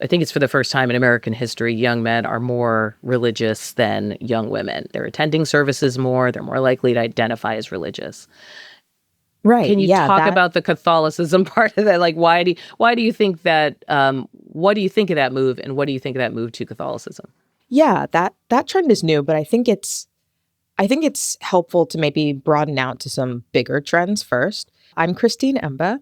I think it's for the first time in American history, young men are more religious than young women. They're attending services more. They're more likely to identify as religious. Right. Can you Yeah, talk that about the Catholicism part of that? Like, why do you think that? What do you think of that move, and what do you think of that move to Catholicism? yeah, that trend is new, but I think it's helpful to maybe broaden out to some bigger trends first. I'm Christine Emba.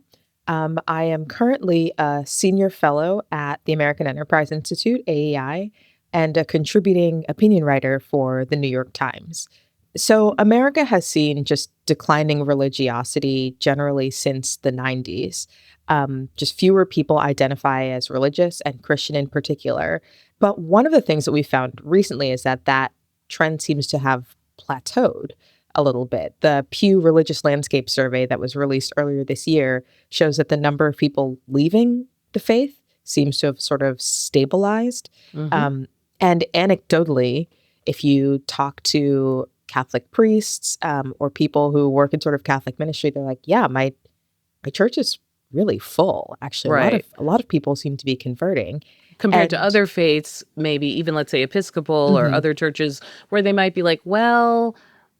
I am currently a senior fellow at the American Enterprise Institute, AEI, and a contributing opinion writer for the New York Times. So, America has seen just declining religiosity generally since the 90s. Just fewer people identify as religious and Christian in particular. But one of the things that we found recently is that trend seems to have plateaued a little bit. The Pew Religious Landscape Survey that was released earlier this year shows that the number of people leaving the faith seems to have sort of stabilized. Hmm. Um, and anecdotally, if you talk to Catholic priests or people who work in sort of Catholic ministry, they're like, "Yeah, my church is really full. Actually, Right. a lot of people seem to be converting." Compared to And other faiths, maybe even let's say Episcopal or mhm, other churches where they might be like, well,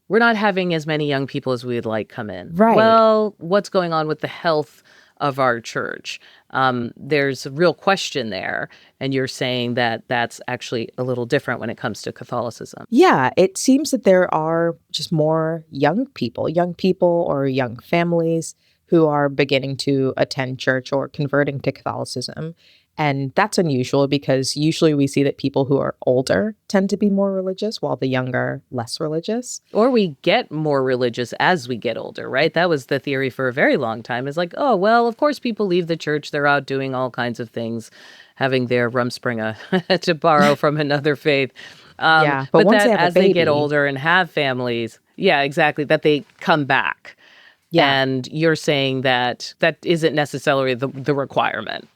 we're not having as many young people as we'd like come in. right. Well, what's going on with the health of our church? There's a real question there. And you're saying that that's actually a little different when it comes to Catholicism. Yeah, it seems that there are just more young people or young families who are beginning to attend church or converting to Catholicism. And that's unusual because usually we see that people who are older tend to be more religious while the younger less religious. Or we get more religious as we get older, right? That was the theory for a very long time. Is like, oh, well, of course people leave the church. They're out doing all kinds of things, having their rumspringa to borrow from another faith. Yeah, but But once they that have a as they get baby, older and have families, yeah, exactly, that they come back. yeah. And you're saying that that isn't necessarily the requirement.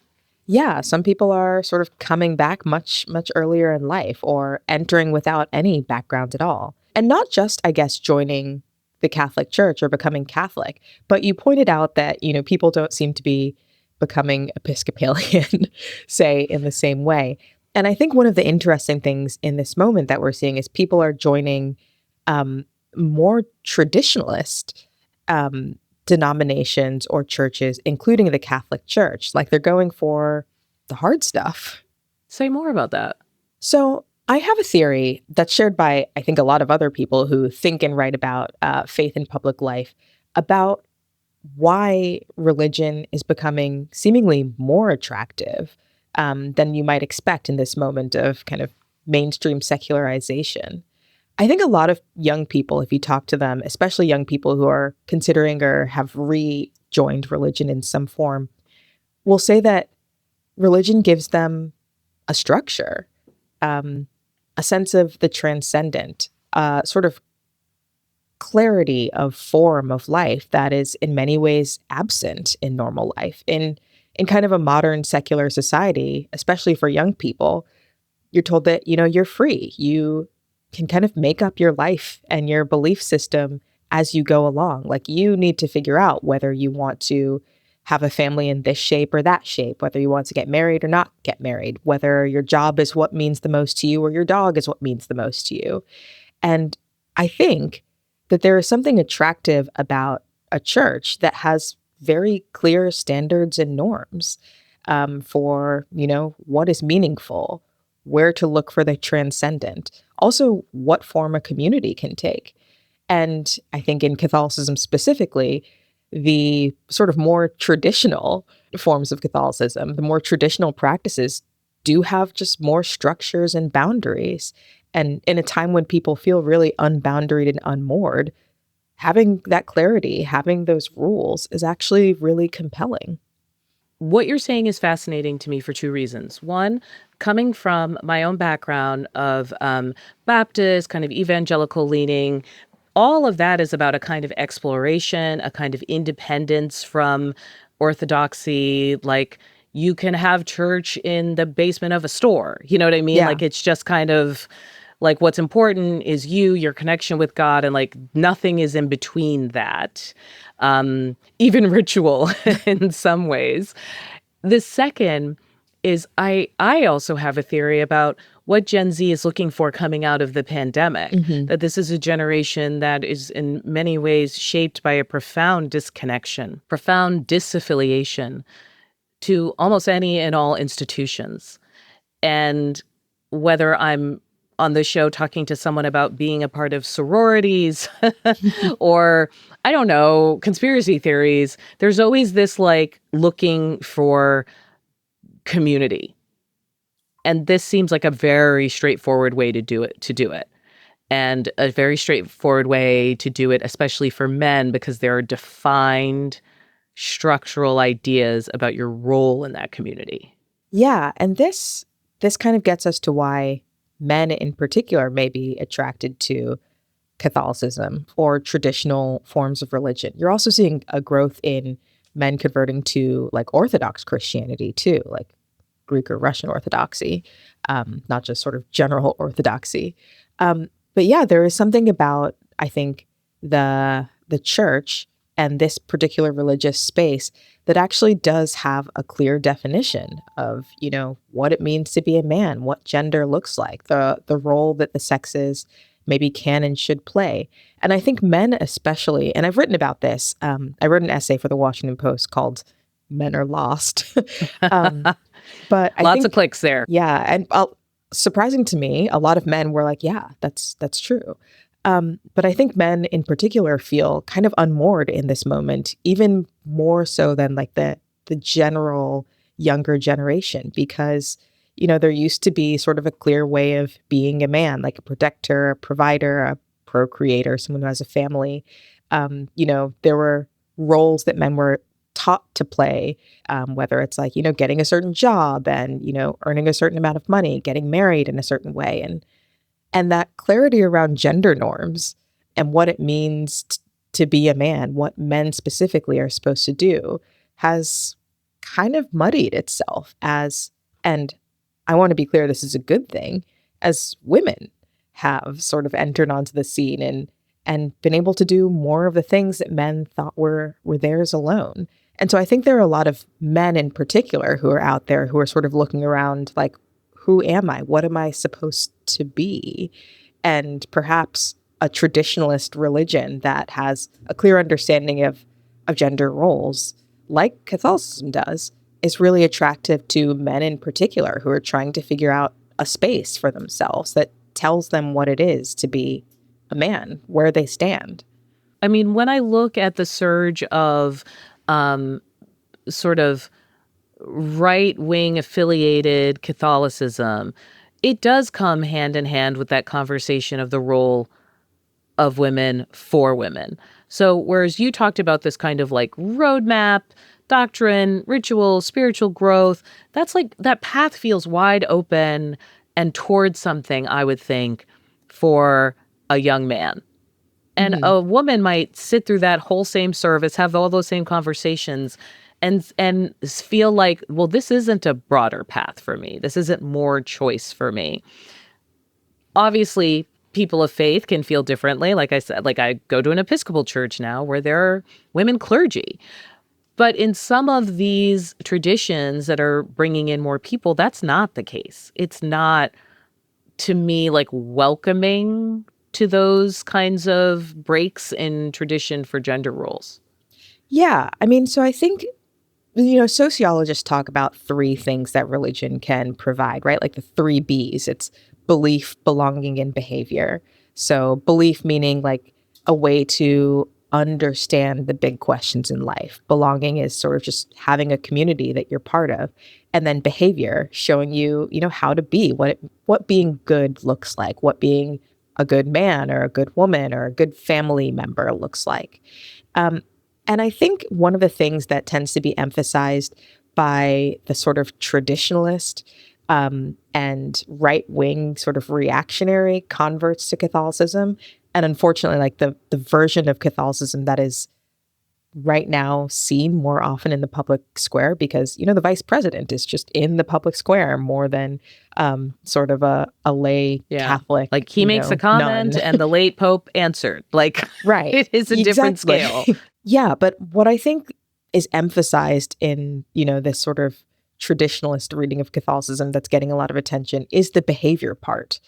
Yeah, some people are sort of coming back much earlier in life or entering without any background at all. And not just, I guess, joining the Catholic Church or becoming Catholic, but you pointed out that, people don't seem to be becoming Episcopalian, say, in the same way. And I think one of the interesting things in this moment that we're seeing is people are joining um, more traditionalist um, denominations or churches, including the Catholic Church. Like they're going for the hard stuff. Say more about that. So I have a theory that's shared by, I think, a lot of other people who think and write about faith in public life about why religion is becoming seemingly more attractive than you might expect in this moment of kind of mainstream secularization. I think a lot of young people, if you talk to them, especially young people who are considering or have rejoined religion in some form, will say that religion gives them a structure, um, a sense of the transcendent, sort of clarity of form of life that is in many ways absent in normal life. In kind of a modern secular society, especially for young people, you're told that, you're free. You can kind of make up your life and your belief system as you go along. Like you need to figure out whether you want to have a family in this shape or that shape, whether you want to get married or not get married, whether your job is what means the most to you or your dog is what means the most to you. And I think that there is something attractive about a church that has very clear standards and norms for, what is meaningful, where to look for the transcendent, also what form a community can take. And I think in Catholicism specifically, the sort of more traditional forms of Catholicism, the more traditional practices do have just more structures and boundaries. And in a time when people feel really unboundaried and unmoored, having that clarity, having those rules is actually really compelling. What you're saying is fascinating to me for two reasons. One, coming from my own background of Baptist, kind of evangelical leaning, all of that is about a kind of exploration, a kind of independence from orthodoxy. Like you can have church in the basement of a store. You know what I mean? Yeah. Like it's just kind of like what's important is you, your connection with God, and like nothing is in between that. Even ritual in some ways. The second is I also have a theory about what Gen Z is looking for coming out of the pandemic, Hmm. that this is a generation that is in many ways shaped by a profound disconnection, profound disaffiliation to almost any and all institutions. And whether I'm on the show talking to someone about being a part of sororities or, I don't know, conspiracy theories, there's always this like looking for community. And this seems like a very straightforward way to do it. And a very straightforward way to do it, especially for men, because there are defined structural ideas about your role in that community. Yeah, and this kind of gets us to why men in particular may be attracted to Catholicism or traditional forms of religion. You're also seeing a growth in men converting to like Orthodox Christianity too, like Greek or Russian Orthodoxy, not just sort of general Orthodoxy. But yeah, there is something about I think the church and this particular religious space that actually does have a clear definition of what it means to be a man, what gender looks like, the role that the sexes maybe can and should play. And I think men especially, and I've written about this. I wrote an essay for the Washington Post called "Men Are Lost," um, but I Lots think of clicks there. yeah, and surprising to me, a lot of men were like, "Yeah, that's true." But I think men in particular feel kind of unmoored in this moment, even more so than like the general younger generation, because there used to be sort of a clear way of being a man, like a protector, a provider, a procreator, someone who has a family. There were roles that men were taught to play, whether it's like getting a certain job and earning a certain amount of money, getting married in a certain way, and that clarity around gender norms and what it means to be a man, what men specifically are supposed to do, has kind of muddied itself and I want to be clear, this is a good thing, as women have sort of entered onto the scene and been able to do more of the things that men thought were theirs alone. And so I think there are a lot of men in particular who are out there who are sort of looking around like, who am I? What am I supposed to be? And perhaps a traditionalist religion that has a clear understanding of gender roles, like Catholicism does, is really attractive to men in particular who are trying to figure out a space for themselves that tells them what it is to be a man, where they stand. I mean, when I look at the surge of sort of right wing affiliated Catholicism, it does come hand in hand with that conversation of the role of women for women. So, whereas you talked about this kind of like roadmap, doctrine, ritual, spiritual growth, that's like that path feels wide open and towards something, I would think, for a young man. And Mhm. a woman might sit through that whole same service, have all those same conversations, and feel like, well, this isn't a broader path for me. This isn't more choice for me. Obviously, people of faith can feel differently. Like I said, like I go to an Episcopal church now where there are women clergy. But in some of these traditions that are bringing in more people, that's not the case. It's not, to me, like welcoming to those kinds of breaks in tradition for gender roles. Yeah, I mean, so I think sociologists talk about three things that religion can provide, right? Like the three B's. It's belief, belonging, and behavior. So belief meaning like a way to understand the big questions in life. Belonging is sort of just having a community that you're part of. And then behavior, showing you, how to be, what being good looks like, what being a good man or a good woman or a good family member looks like. Um, and I think one of the things that tends to be emphasized by the sort of traditionalist and right wing sort of reactionary converts to Catholicism, and unfortunately, like the version of Catholicism that is right now seen more often in the public square because the vice president is just in the public square more than sort of a lay Yeah. Catholic, Like he makes a nun. comment and the late Pope answered. Like Right. it is a different Exactly. scale. Yeah, but what I think is emphasized in, this sort of traditionalist reading of Catholicism that's getting a lot of attention is the behavior part.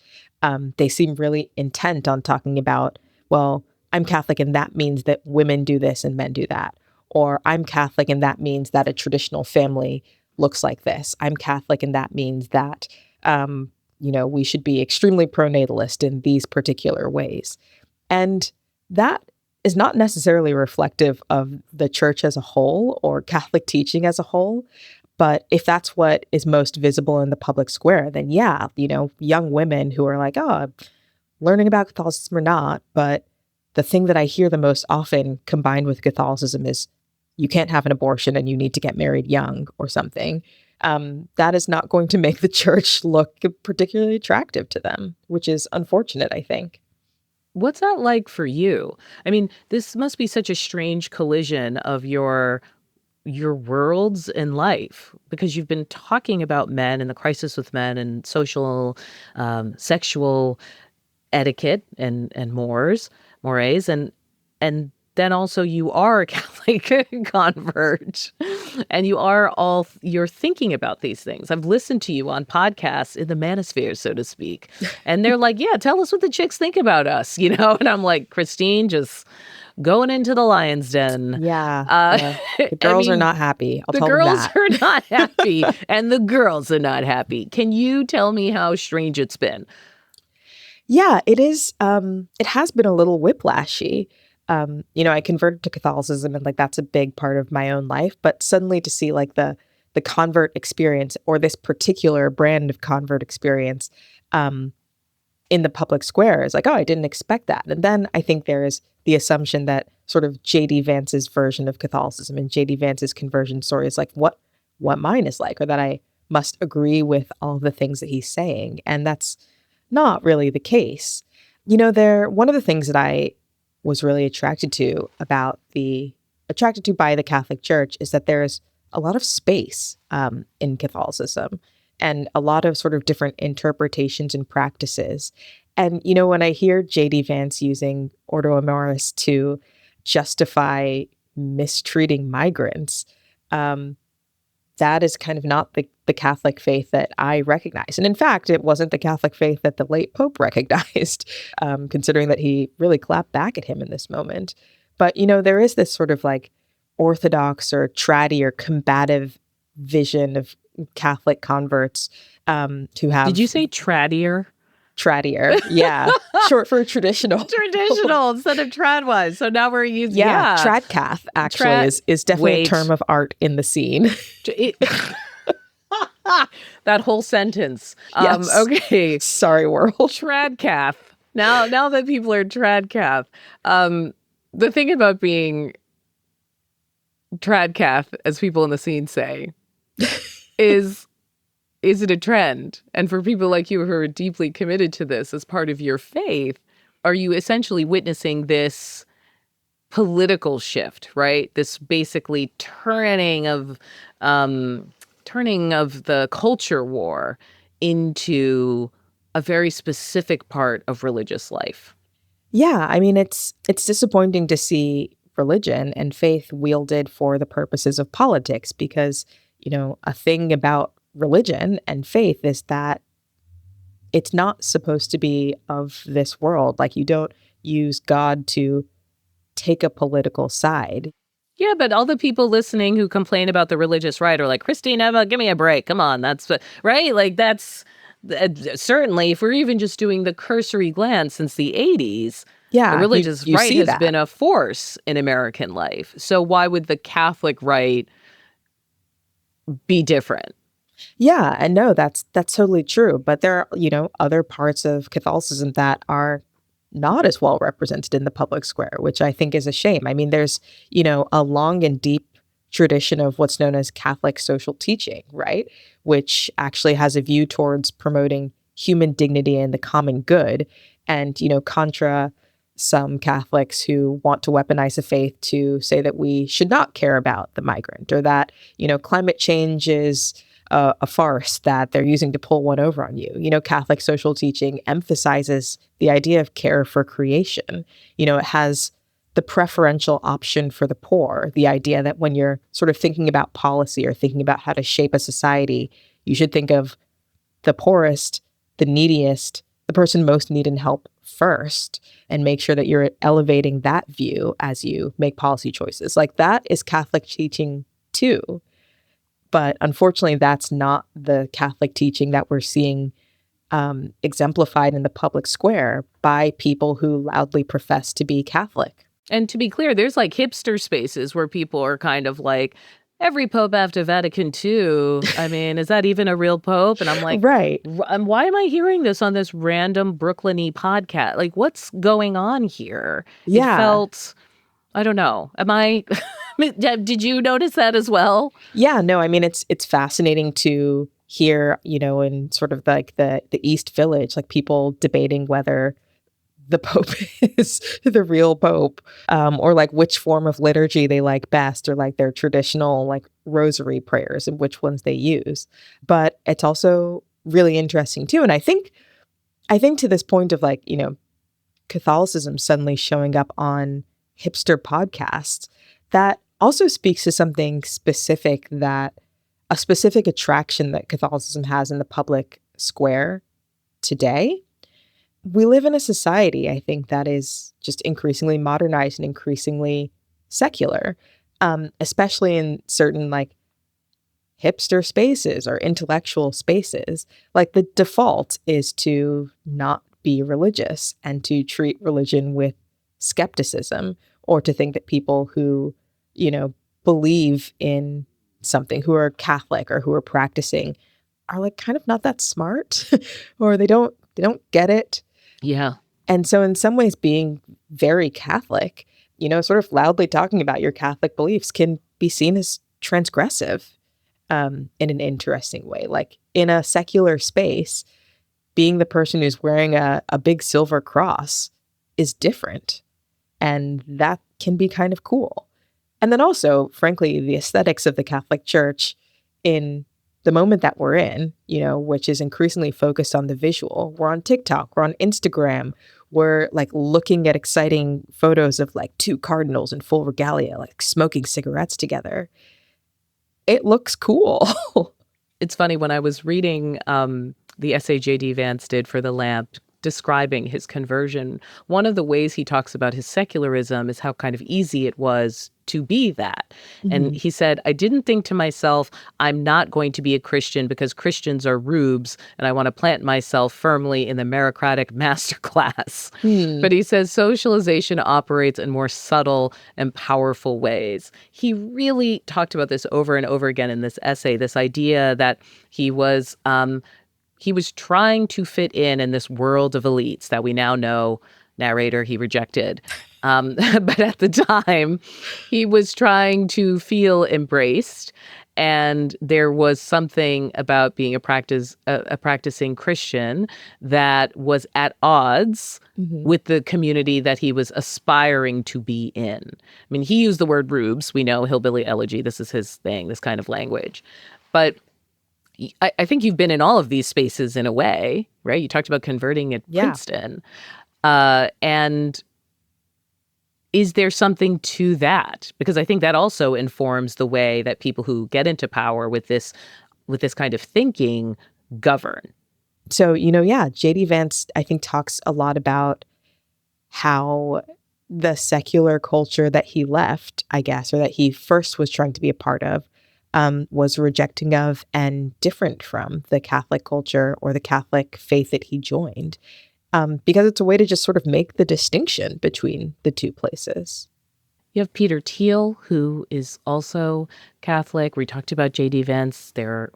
They seem really intent on talking about, well, I'm Catholic and that means that women do this and men do that. Or I'm Catholic and that means that a traditional family looks like this. I'm Catholic and that means that, we should be extremely pronatalist in these particular ways. And that is not necessarily reflective of the church as a whole or Catholic teaching as a whole. But if that's what is most visible in the public square, then yeah, young women who are like, oh, I'm learning about Catholicism or not. But the thing that I hear the most often combined with Catholicism is you can't have an abortion and you need to get married young or something. That is not going to make the church look particularly attractive to them, which is unfortunate, I think. What's that like for you? I mean, this must be such a strange collision of your worlds in life, because you've been talking about men and the crisis with men and social, sexual etiquette and mores, and then also you are a Catholic convert, and you're thinking about these things. I've listened to you on podcasts in the manosphere, so to speak, and they're like, "Yeah, tell us what the chicks think about us," and I'm like, Christine, just going into the lion's den. Yeah. The I girls are mean, not happy. I'll the tell them girls that. are not happy, and the girls are not happy. Can you tell me how strange it's been? Yeah, it is. It has been a little whiplashy. I converted to Catholicism and like that's a big part of my own life. But suddenly to see like the convert experience or this particular brand of convert experience in the public square is like, oh, I didn't expect that. And then I think there is the assumption that sort of J.D. Vance's version of Catholicism and J.D. Vance's conversion story is like what mine is like, or that I must agree with all the things that he's saying. And that's not really the case. One of the things that I was really attracted to by the Catholic Church is that there's a lot of space in Catholicism and a lot of sort of different interpretations and practices. And, when I hear J.D. Vance using Ordo Amoris to justify mistreating migrants, that is kind of not the Catholic faith that I recognize. And in fact, it wasn't the Catholic faith that the late Pope recognized, considering that he really clapped back at him in this moment. But, there is this sort of like orthodox or traddy or combative vision of Catholic converts who have... Did you say traddier? Tradier, yeah. Short for traditional. Traditional instead of tradwise. So now we're using... Yeah, tradcath actually is definitely a term of art in the scene. That whole sentence. Yes. Okay. Sorry, world. Tradcath. Now that people are tradcath. The thing about being tradcath, as people in the scene say, is it a trend? And for people like you who are deeply committed to this as part of your faith, are you essentially witnessing this political shift, right? This basically turning of the culture war into a very specific part of religious life? Yeah, I mean, it's disappointing to see religion and faith wielded for the purposes of politics because, a thing about religion and faith is that it's not supposed to be of this world. Like you don't use God to take a political side. Yeah, but all the people listening who complain about the religious right are like, Christine, Emma, give me a break. Come on. That's right. Like that's certainly, if we're even just doing the cursory glance since the 80s, yeah, the religious right has that. been a force in American life. So why would the Catholic right be different? Yeah, and no, that's totally true. But there are, other parts of Catholicism that are not as well represented in the public square, which I think is a shame. I mean, there's, a long and deep tradition of what's known as Catholic social teaching, right? Which actually has a view towards promoting human dignity and the common good. And, contra some Catholics who want to weaponize the faith to say that we should not care about the migrant or that, climate change is a farce that they're using to pull one over on you. Catholic social teaching emphasizes the idea of care for creation. It has the preferential option for the poor, the idea that when you're sort of thinking about policy or thinking about how to shape a society, you should think of the poorest, the neediest, the person most needing help first, and make sure that you're elevating that view as you make policy choices. Like that is Catholic teaching too. But unfortunately, that's not the Catholic teaching that we're seeing exemplified in the public square by people who loudly profess to be Catholic. And to be clear, there's like hipster spaces where people are kind of like, every pope after Vatican II. I mean, is that even a real pope? And I'm like, Right. why am I hearing this on this random Brooklyn-y podcast? Like, what's going on here? It Yeah. felt, I don't know. Am I, did you notice that as well? Yeah, no, I mean, it's fascinating to hear, in sort of like the East Village, like people debating whether the Pope is the real Pope, or like which form of liturgy they like best, or like their traditional like rosary prayers and which ones they use. But it's also really interesting too. And I think to this point of like, Catholicism suddenly showing up on hipster podcasts, that also speaks to something specific, that a specific attraction that Catholicism has in the public square today. We live in a society, I think, that is just increasingly modernized and increasingly secular, especially in certain like hipster spaces or intellectual spaces. Like the default is to not be religious and to treat religion with skepticism, or to think that people who, believe in something, who are Catholic or who are practicing, are like kind of not that smart or they don't get it. Yeah. And so in some ways, being very Catholic, sort of loudly talking about your Catholic beliefs can be seen as transgressive, in an interesting way. Like in a secular space, being the person who's wearing a big silver cross is different. And that can be kind of cool. And then also, frankly, the aesthetics of the Catholic Church in the moment that we're in, which is increasingly focused on the visual. We're on TikTok, we're on Instagram, we're like looking at exciting photos of like two cardinals in full regalia, like smoking cigarettes together. It looks cool. It's funny, when I was reading the essay J.D. Vance did for The Lamp describing his conversion, one of the ways he talks about his secularism is how kind of easy it was to be that. And he said, I didn't think to myself, I'm not going to be a Christian because Christians are rubes and I want to plant myself firmly in the meritocratic masterclass. But he says socialization operates in more subtle and powerful ways. He really talked about this over and over again in this essay, this idea that he was trying to fit in this world of elites that we now know, narrator, he rejected. But at the time, he was trying to feel embraced. And there was something about being a practicing Christian that was at odds with the community that he was aspiring to be in. I mean, he used the word rubes. We know hillbilly elegy. This is his thing, this kind of language. But I think you've been in all of these spaces in a way, right? You talked about converting at Princeton. And is there something to that? Because I think that also informs the way that people who get into power with this kind of thinking govern. So, J.D. Vance, I think, talks a lot about how the secular culture that he left, I guess, or that he first was trying to be a part of, was rejecting of and different from the Catholic culture or the Catholic faith that he joined, because it's a way to just sort of make the distinction between the two places. You have Peter Thiel, who is also Catholic. We talked about J.D. Vance. There are,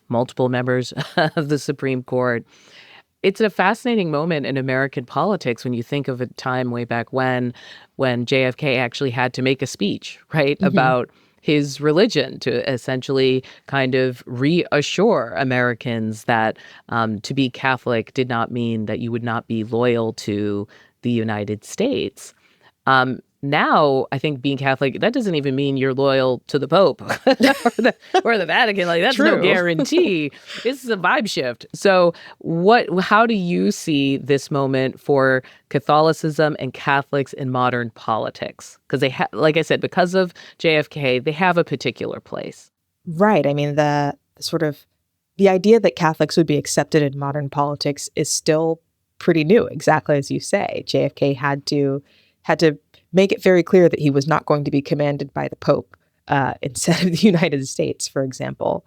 multiple members of the Supreme Court. It's a fascinating moment in American politics when you think of a time way back when JFK actually had to make a speech, right, about his religion to essentially kind of reassure Americans that to be Catholic did not mean that you would not be loyal to the United States. now I think being Catholic, that doesn't even mean you're loyal to the Pope or the Vatican. Like that's no True. guarantee. This is a vibe shift. So how do you see this moment for Catholicism and Catholics in modern politics? Because like I said, because of JFK, they have a particular place. Right. I mean, the sort of the idea that Catholics would be accepted in modern politics is still pretty new, exactly as you say. JFK had to make it very clear that he was not going to be commanded by the Pope instead of the United States, for example.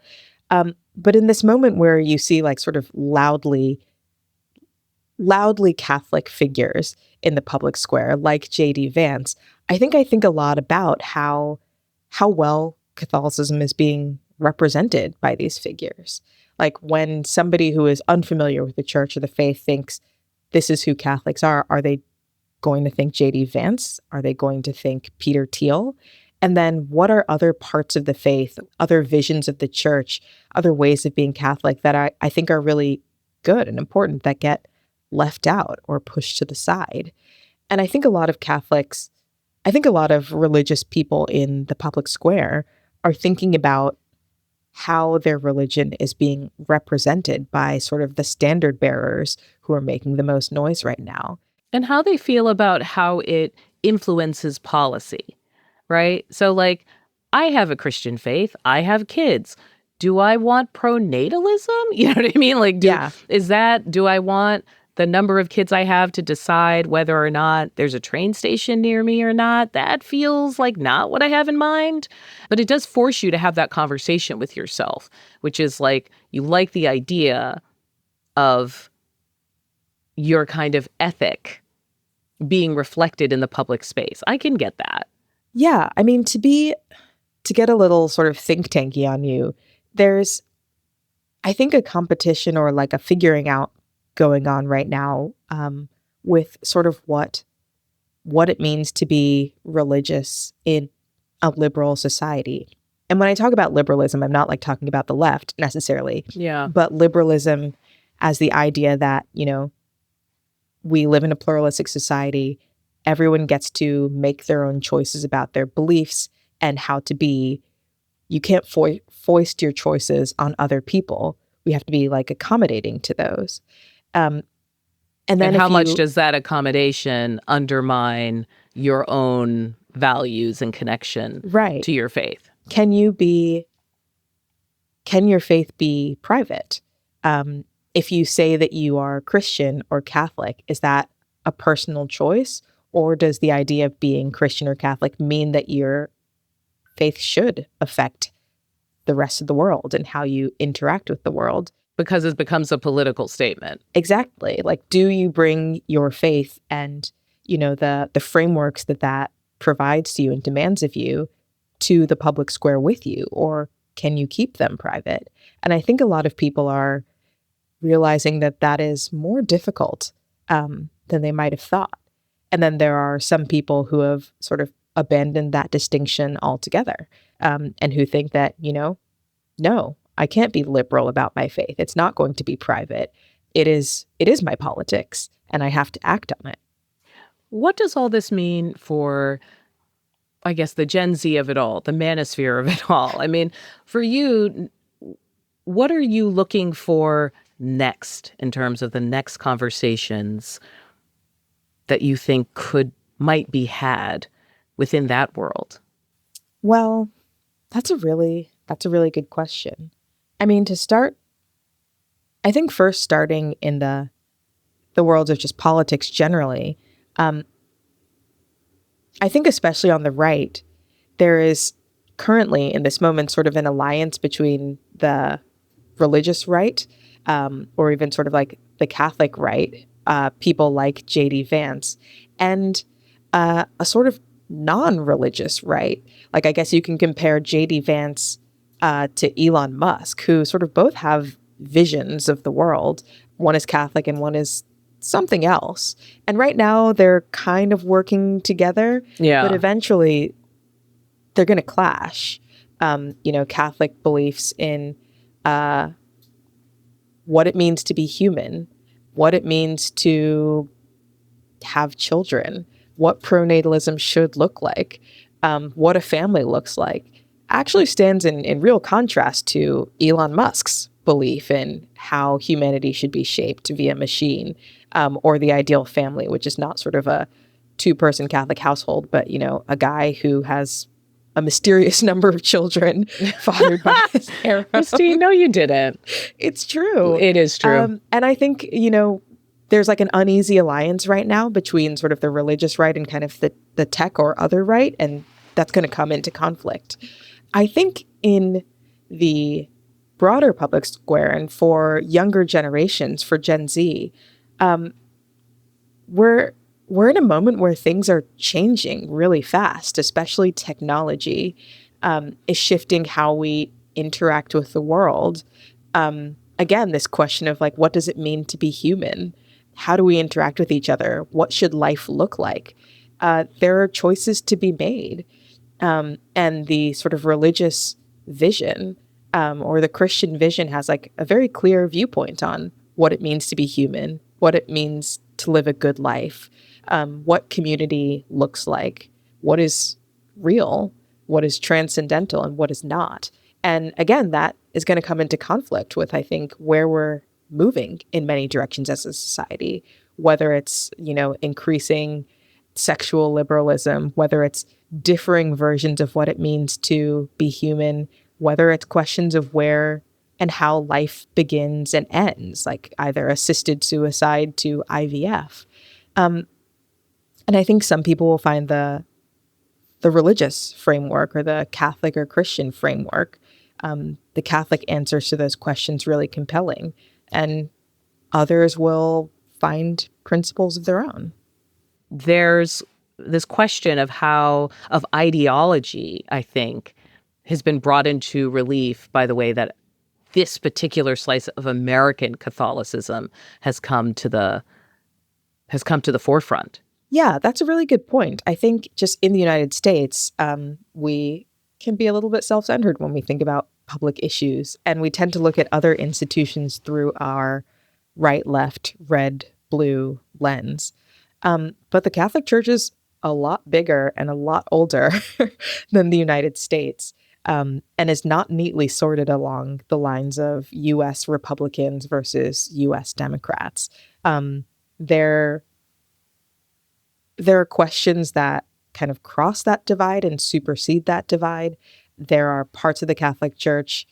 But in this moment where you see like sort of loudly Catholic figures in the public square, like J.D. Vance, I think a lot about how well Catholicism is being represented by these figures. Like when somebody who is unfamiliar with the church or the faith thinks this is who Catholics are they going to think J.D. Vance? Are they going to think Peter Thiel? And then what are other parts of the faith, other visions of the church, other ways of being Catholic that I think are really good and important that get left out or pushed to the side? And I think a lot of religious people in the public square are thinking about how their religion is being represented by sort of the standard bearers who are making the most noise right now. And how they feel about how it influences policy, right? So, like, I have a Christian faith, I have kids. Do I want pronatalism? You know what I mean? Like, Yeah. do I want the number of kids I have to decide whether or not there's a train station near me or not? That feels like not what I have in mind. But it does force you to have that conversation with yourself, which is like, you like the idea of your kind of ethic being reflected in the public space. I can get that. Yeah. I mean, to get a little sort of think tanky on you, there's, I think, a competition or like a figuring out going on right now with sort of what it means to be religious in a liberal society. And when I talk about liberalism, I'm not like talking about the left necessarily, Yeah. but liberalism as the idea that, we live in a pluralistic society. Everyone gets to make their own choices about their beliefs and how to be. You can't foist your choices on other people. We have to be like accommodating to those. And then And how much does that accommodation undermine your own values and connection right. to your faith? Can your faith be private? If you say that you are Christian or Catholic, is that a personal choice? Or does the idea of being Christian or Catholic mean that your faith should affect the rest of the world and how you interact with the world? Because it becomes a political statement. Exactly. Like, do you bring your faith and, the frameworks that provides to you and demands of you to the public square with you? Or can you keep them private? And I think a lot of people are realizing that is more difficult than they might have thought. And then there are some people who have sort of abandoned that distinction altogether and who think that, no, I can't be liberal about my faith. It's not going to be private. It is my politics, and I have to act on it. What does all this mean for, I guess, the Gen Z of it all, the manosphere of it all? I mean, for you, what are you looking for next in terms of the next conversations that you think might be had within that world? Well, that's a really good question. I mean, to start, I think first starting in the world of just politics generally, I think especially on the right, there is currently in this moment sort of an alliance between the religious right or even sort of like the Catholic right, people like J.D. Vance, and a sort of non-religious right. Like, I guess you can compare J.D. Vance to Elon Musk, who sort of both have visions of the world. One is Catholic and one is something else. And right now they're kind of working together, but eventually they're going to clash. Catholic beliefs in what it means to be human, what it means to have children, what pronatalism should look like, what a family looks like, actually stands in real contrast to Elon Musk's belief in how humanity should be shaped via machine, or the ideal family, which is not sort of a two-person Catholic household, but, a guy who has a mysterious number of children fathered by his harem. Christine, no, you didn't. It's true. It is true. And I think, there's like an uneasy alliance right now between sort of the religious right and kind of the tech or other right, and that's going to come into conflict. I think in the broader public square and for younger generations, for Gen Z, we're in a moment where things are changing really fast, especially technology is shifting how we interact with the world. Again, this question of like, what does it mean to be human? How do we interact with each other? What should life look like? There are choices to be made. And the sort of religious vision or the Christian vision has like a very clear viewpoint on what it means to be human, what it means to live a good life, what community looks like, what is real, what is transcendental, and what is not. And again, that is going to come into conflict with, I think, where we're moving in many directions as a society, whether it's, increasing sexual liberalism, whether it's differing versions of what it means to be human, whether it's questions of where and how life begins and ends, like either assisted suicide to IVF. And I think some people will find the religious framework or the Catholic or Christian framework, the Catholic answers to those questions really compelling. And others will find principles of their own. There's this question of ideology, I think, has been brought into relief by the way that this particular slice of American Catholicism has come to the forefront. Yeah, that's a really good point. I think just in the United States, we can be a little bit self-centered when we think about public issues, and we tend to look at other institutions through our right, left, red, blue lens. But the Catholic Church is a lot bigger and a lot older than the United States, and is not neatly sorted along the lines of U.S. Republicans versus U.S. Democrats. There are questions that kind of cross that divide and supersede that divide. There are parts of the Catholic Church,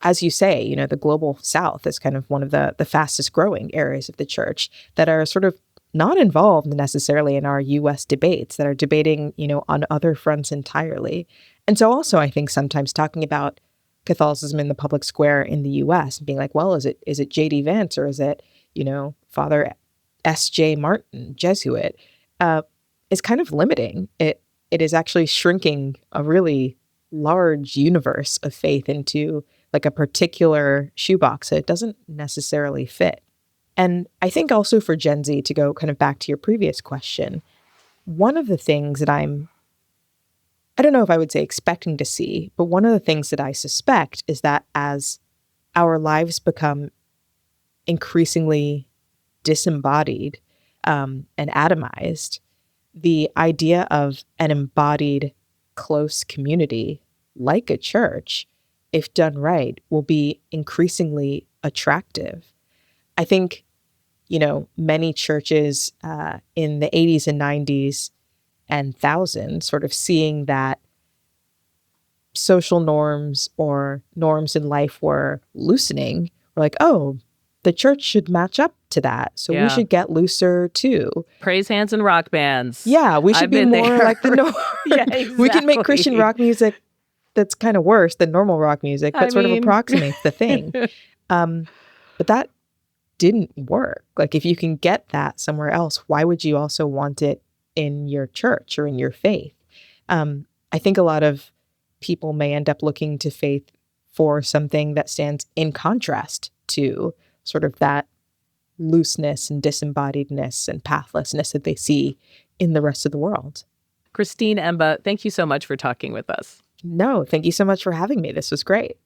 as you say, the global South is kind of one of the fastest growing areas of the church that are sort of not involved necessarily in our U.S. debates, that are debating, on other fronts entirely. And so also, I think sometimes talking about Catholicism in the public square in the U.S. and being like, well, is it J.D. Vance or is it, Father S.J. Martin, Jesuit, is kind of limiting. It is actually shrinking a really large universe of faith into like a particular shoebox that it doesn't necessarily fit. And I think also for Gen Z, to go kind of back to your previous question, one of the things that I don't know if I would say expecting to see, but one of the things that I suspect is that as our lives become increasingly disembodied and atomized, the idea of an embodied close community like a church, if done right, will be increasingly attractive. I think, many churches in the 80s and 90s and thousands sort of seeing that social norms or norms in life were loosening, were like, oh, the church should match up to that. So we should get looser too. Praise hands and rock bands. Yeah, we should be more like the norm. Yeah, exactly. We can make Christian rock music that's kind of worse than normal rock music, but sort of approximates the thing. But that didn't work. Like, if you can get that somewhere else, why would you also want it in your church or in your faith? I think a lot of people may end up looking to faith for something that stands in contrast to sort of that looseness and disembodiedness and pathlessness that they see in the rest of the world. Christine Emba, thank you so much for talking with us. No, thank you so much for having me. This was great.